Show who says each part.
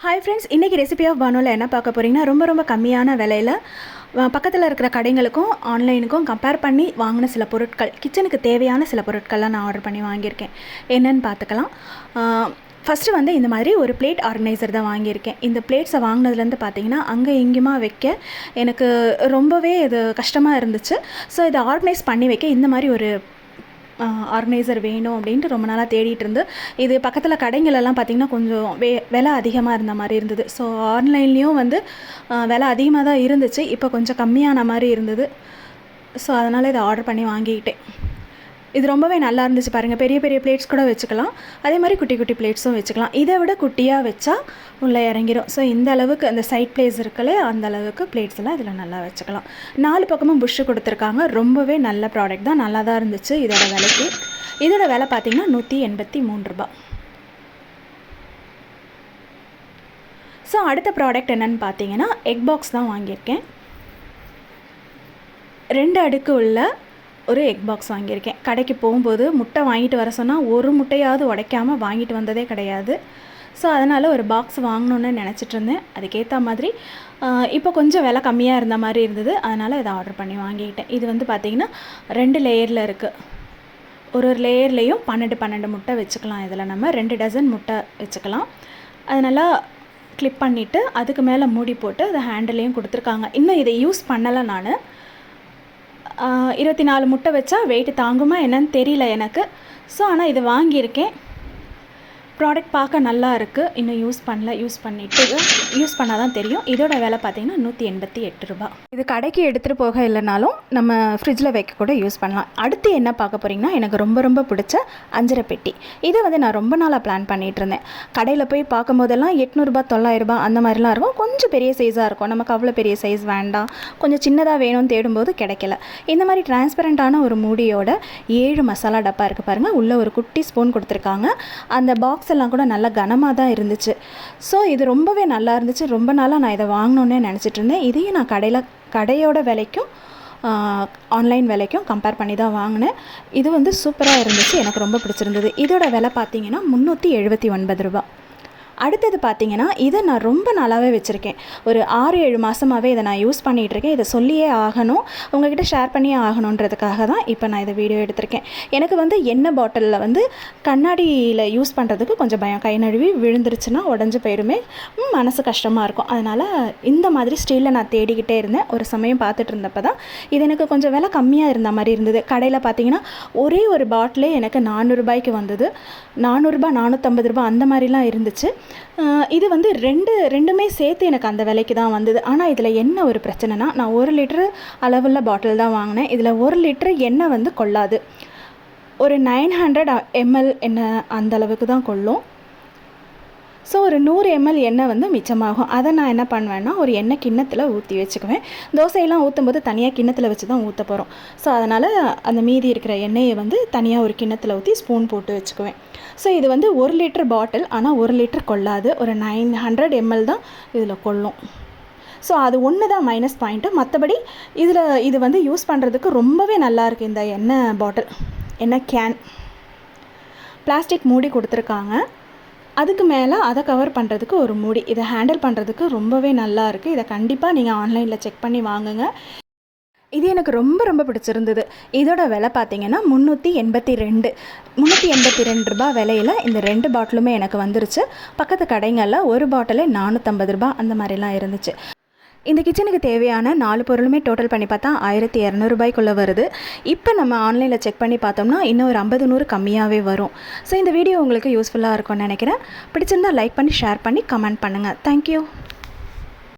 Speaker 1: Hi friends, இன்றைக்கி recipe of பானுவில் என்ன பார்க்க போகிறீங்கன்னா ரொம்ப கம்மியான விலையில் பக்கத்தில் இருக்கிற கடைங்களுக்கும் ஆன்லைனுக்கும் கம்பேர் பண்ணி வாங்கின சில பொருட்கள், கிச்சனுக்கு தேவையான சில பொருட்கள்லாம் நான் ஆர்டர் பண்ணி வாங்கியிருக்கேன். என்னென்னு பார்த்துக்கலாம். ஃபஸ்ட்டு வந்து இந்த மாதிரி ஒரு பிளேட் ஆர்கனைசர் தான் வாங்கியிருக்கேன். இந்த பிளேட்ஸை வாங்கினதுலேருந்து பார்த்தீங்கன்னா அங்கே இங்கேயுமா வைக்க எனக்கு ரொம்பவே இது கஷ்டமாக இருந்துச்சு. ஸோ இதை ஆர்கனைஸ் பண்ணி வைக்க இந்த மாதிரி ஒரு ஆர்கனைசர் வேணும் அப்படின்ட்டு ரொம்ப நாளாக தேடிட்டு இருந்து, இது பக்கத்தில் கடைங்களெல்லாம் பார்த்திங்கன்னா கொஞ்சம் விலை அதிகமாக இருந்த மாதிரி இருந்தது. ஸோ ஆன்லைன்லேயும் வந்து விலை அதிகமாக தான் இருந்துச்சு, இப்போ கொஞ்சம் கம்மியான மாதிரி இருந்தது. ஸோ அதனால் இதை ஆர்டர் பண்ணி வாங்கிக்கிட்டேன். இது ரொம்பவே நல்லா இருந்துச்சு பாருங்கள். பெரிய பெரிய பிளேட்ஸ் கூட வச்சுக்கலாம், அதே மாதிரி குட்டி குட்டி பிளேட்ஸும் வச்சுக்கலாம். இதை விட குட்டியாக வச்சா உள்ளே இறங்கிடும். ஸோ இந்த அளவுக்கு அந்த சைட் பிளேஸ் இருக்கலே அந்த அளவுக்கு பிளேட்ஸ் எல்லாம் இதில் நல்லா வச்சுக்கலாம். 4 பக்கமும் புஷ்ஷு கொடுத்துருக்காங்க. ரொம்பவே நல்ல ப்ராடக்ட் தான், நல்லா தான் இருந்துச்சு. இதோட விலைக்கு இதோட விலை பார்த்திங்கன்னா 183 ரூபா. ஸோ அடுத்த ப்ராடக்ட் என்னென்னு பார்த்தீங்கன்னா எக் பாக்ஸ் தான் வாங்கியிருக்கேன். 2 அடுக்கு உள்ள ஒரு எக் பாக்ஸ் வாங்கியிருக்கேன். கடைக்கு போகும்போது முட்டை வாங்கிட்டு வர சொன்னால் ஒரு முட்டையாவது உடைக்காமல் வாங்கிட்டு வந்ததே கிடையாது. ஸோ அதனால் ஒரு பாக்ஸ் வாங்கணுன்னு நினச்சிட்டு இருந்தேன். அதுக்கேற்ற மாதிரி இப்போ கொஞ்சம் விலை கம்மியாக இருந்த மாதிரி இருந்தது, அதனால் இதை ஆர்டர் பண்ணி வாங்கிக்கிட்டேன். இது வந்து பார்த்திங்கன்னா 2 லேயரில் இருக்குது. ஒரு லேயர்லேயும் 12 முட்டை வச்சுக்கலாம். இதில் நம்ம 2 டசன் முட்டை வச்சுக்கலாம். அது நல்லா கிளிப் பண்ணிவிட்டு அதுக்கு மேலே மூடி போட்டு அதை ஹேண்டிலையும் கொடுத்துருக்காங்க. இன்னும் இதை யூஸ் பண்ணலை நான். 24 முட்டை வச்சா வெயிட் தாங்குமா என்னன்னு தெரியல எனக்கு. ஸோ ஆனால் இது வாங்கியிருக்கேன். ப்ராடக்ட் பார்க்க நல்லா இருக்குது. இன்னும் யூஸ் பண்ணல, யூஸ் பண்ணால் தான் தெரியும். இதோட விலை பார்த்திங்கன்னா 188 ரூபா. இது கடைக்கு எடுத்துகிட்டு போக இல்லைனாலும் நம்ம ஃப்ரிட்ஜில் வைக்க கூட யூஸ் பண்ணலாம். அடுத்து என்ன பார்க்க போகிறீங்கன்னா எனக்கு ரொம்ப பிடிச்ச அஞ்சரை பெட்டி. இதை வந்து நான் ரொம்ப நாளாக பிளான் பண்ணிகிட்டு இருந்தேன். கடையில் போய் பார்க்கும்போதெல்லாம் 800 ரூபா 900 ரூபா அந்த மாதிரிலாம் இருக்கும். கொஞ்சம் பெரிய சைஸாக இருக்கும். நமக்கு அவ்வளோ பெரிய சைஸ் வேண்டாம், கொஞ்சம் சின்னதாக வேணும்னு தேடும்போது கிடைக்கல. இந்த மாதிரி டிரான்ஸ்பரண்ட்டான ஒரு மூடியோட 7 மசாலா டப்பா இருக்குது பாருங்கள். உள்ளே ஒரு குட்டி ஸ்பூன் கொடுத்துருக்காங்க. அந்த பாக்ஸ் எல்லாம் கூட நல்லா கனமாக தான் இருந்துச்சு. ஸோ இது ரொம்பவே நல்லா இருந்துச்சு. ரொம்ப நாளாக நான் இதை வாங்கணுன்னே நினச்சிட்டு இருந்தேன். இதையும் நான் கடையோட விலைக்கும் ஆன்லைன் விலைக்கும் கம்பேர் பண்ணி தான் வாங்கினேன். இது வந்து சூப்பராக இருந்துச்சு, எனக்கு ரொம்ப பிடிச்சிருந்தது. இதோட விலை பார்த்திங்கன்னா 379 ரூபா. அடுத்தது பார்த்திங்கன்னா இதை நான் ரொம்ப நல்லாவே வச்சுருக்கேன். ஒரு 6-7 மாதமாகவே இதை நான் யூஸ் பண்ணிகிட்ருக்கேன். இதை சொல்லியே ஆகணும், உங்கள்கிட்ட ஷேர் பண்ணியே ஆகணுன்றதுக்காக தான் இப்போ நான் இதை வீடியோ எடுத்திருக்கேன். எனக்கு வந்து எண்ணெய் பாட்டிலில் வந்து கண்ணாடியில் யூஸ் பண்ணுறதுக்கு கொஞ்சம் பயம். கை நழுவி விழுந்துருச்சுன்னா உடஞ்சி போயிடுமே, மனசு கஷ்டமாக இருக்கும். அதனால் இந்த மாதிரி ஸ்டீலில் நான் தேடிக்கிட்டே இருந்தேன். ஒரு சமயம் பார்த்துட்டு இருந்தப்போ தான் இது எனக்கு கொஞ்சம் விலை கம்மியாக இருந்த மாதிரி இருந்தது. கடையில் பார்த்திங்கன்னா ஒரே ஒரு பாட்டிலே எனக்கு 400 ரூபாய்க்கு வந்தது. 400 ரூபா 450 ரூபா அந்த மாதிரிலாம் இருந்துச்சு. இது வந்து ரெண்டுமே சேர்த்து எனக்கு அந்த விலைக்கு தான் வந்தது. ஆனால் இதில் என்ன ஒரு பிரச்சனைனா, நான் 1 லிட்டரு அளவுள்ள பாட்டில் தான் வாங்கினேன். இதில் 1 லிட்டரு எண்ணெய் வந்து கொள்ளாது. ஒரு 900 ml எண்ணெய் அந்த அளவுக்கு தான் கொள்ளும். ஸோ ஒரு 100 ml எண்ணெய் வந்து மிச்சமாகும். அதை நான் என்ன பண்ணுவேன்னா ஒரு எண்ணெய் கிண்ணத்தில் ஊற்றி வச்சுக்குவேன். தோசையெல்லாம் ஊற்றும்போது தனியாக கிண்ணத்தில் வச்சு தான் ஊற்ற போகிறோம். ஸோ அதனால் அந்த மீதி இருக்கிற எண்ணெயை வந்து தனியாக ஒரு கிண்ணத்தில் ஊற்றி ஸ்பூன் போட்டு வச்சுக்குவேன். ஸோ இது வந்து 1 லிட்டர் பாட்டில், ஆனால் 1 லிட்டர் கொள்ளாது. ஒரு 900 ml தான் இதில் கொள்ளும். ஸோ அது ஒன்று தான் மைனஸ் பாயிண்ட்டு. மற்றபடி இது வந்து யூஸ் பண்ணுறதுக்கு ரொம்பவே நல்லாயிருக்கு. இந்த எண்ணெய் பாட்டில், எண்ணெய் கேன் பிளாஸ்டிக் மூடி கொடுத்துருக்காங்க. அதுக்கு மேலே அதை கவர் பண்ணுறதுக்கு ஒரு மூடி. இதை ஹேண்டில் பண்ணுறதுக்கு ரொம்பவே நல்லா இருக்குது. இதை கண்டிப்பாக நீங்கள் ஆன்லைனில் செக் பண்ணி வாங்குங்க. இது எனக்கு ரொம்ப பிடிச்சிருந்தது. இதோட விலை பார்த்திங்கன்னா 382 ரூபா விலையில் இந்த 2 பாட்டிலுமே எனக்கு வந்துருச்சு. பக்கத்து கடைங்களில் ஒரு பாட்டிலே 450 ரூபா அந்த மாதிரிலாம் இருந்துச்சு. இந்த கிச்சனுக்கு தேவையான 4 பொருளுமே டோட்டல் பண்ணி பார்த்தா 1200 ரூபாய்க்குள்ளே வருது. இப்போ நம்ம ஆன்லைனில் செக் பண்ணி பார்த்தோம்னா இன்னும் ஒரு 50-100 கம்மியாகவே வரும். ஸோ இந்த வீடியோ உங்களுக்கு யூஸ்ஃபுல்லாக இருக்கும்னு நினைக்கிறேன். பிடிச்சிருந்தால் லைக் பண்ணி ஷேர் பண்ணி கமெண்ட் பண்ணுங்கள். தேங்க்யூ.